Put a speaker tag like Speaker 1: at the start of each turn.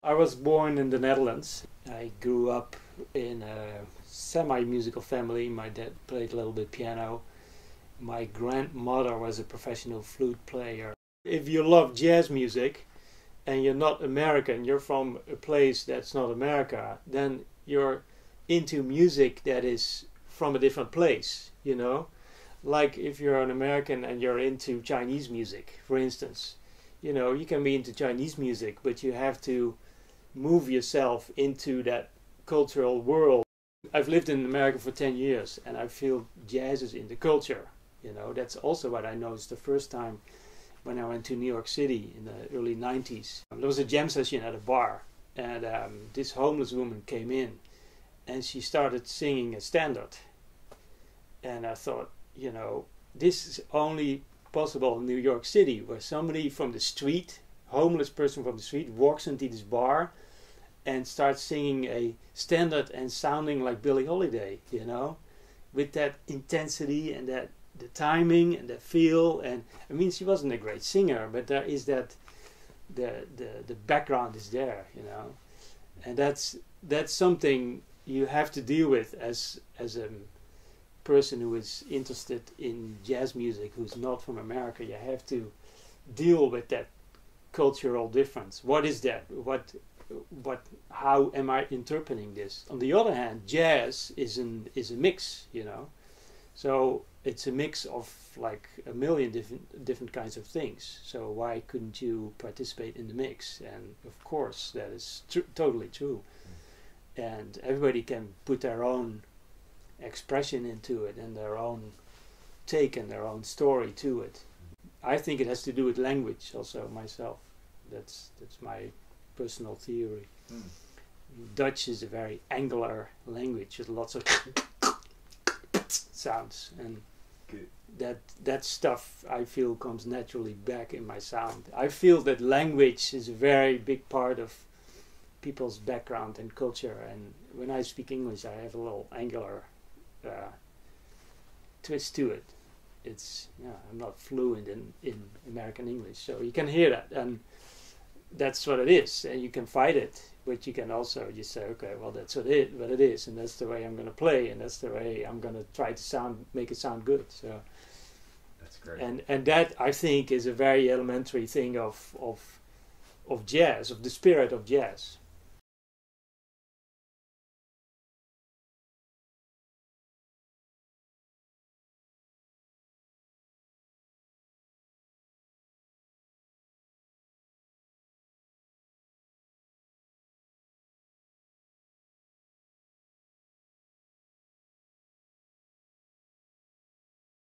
Speaker 1: I was born in the Netherlands. I grew up in a semi-musical family. My dad played a little bit piano. My grandmother was a professional flute player. If you love jazz music and you're not American, you're from a place that's not America, then you're into music that is from a different place, you know? Like if you're an American and you're into Chinese music, for instance. You know, you can be into Chinese music, but you have to move yourself into that cultural world. I've lived in America for 10 years and I feel jazz is in the culture. You know, that's also what I noticed the first time when I went to New York City in the early 90s. There was a jam session at a bar and this homeless woman came in and she started singing a standard. And I thought, you know, this is only possible in New York City, where somebody from the street, homeless person from the street, walks into this bar and starts singing a standard and sounding like Billie Holiday, you know, with that intensity and that the timing and the feel. And I mean, she wasn't a great singer, but there is that the background is there, you know, and that's something you have to deal with as a person who is interested in jazz music, who's not from America. You have to deal with that cultural difference. What is that? How am I interpreting this? On the other hand, jazz is a mix, you know. So it's a mix of like a million different kinds of things. So why couldn't you participate in the mix? And of course, that is totally true. And everybody can put their own expression into it and their own take and their own story to it. I think it has to do with language also myself. That's my personal theory. Dutch is a very angular language with lots of sounds, and that stuff I feel comes naturally back in my sound. I feel that language is a very big part of people's background and culture, and when I speak English I have a little angular twist to it. It's, yeah, I'm not fluent in American English, so you can hear that, and that's what it is, and you can fight it, but you can also just say, okay, well, that's what it is, and that's the way I'm going to play, and that's the way I'm going to try to make it sound good. So
Speaker 2: that's great.
Speaker 1: And that, I think, is a very elementary thing of jazz, of the spirit of jazz.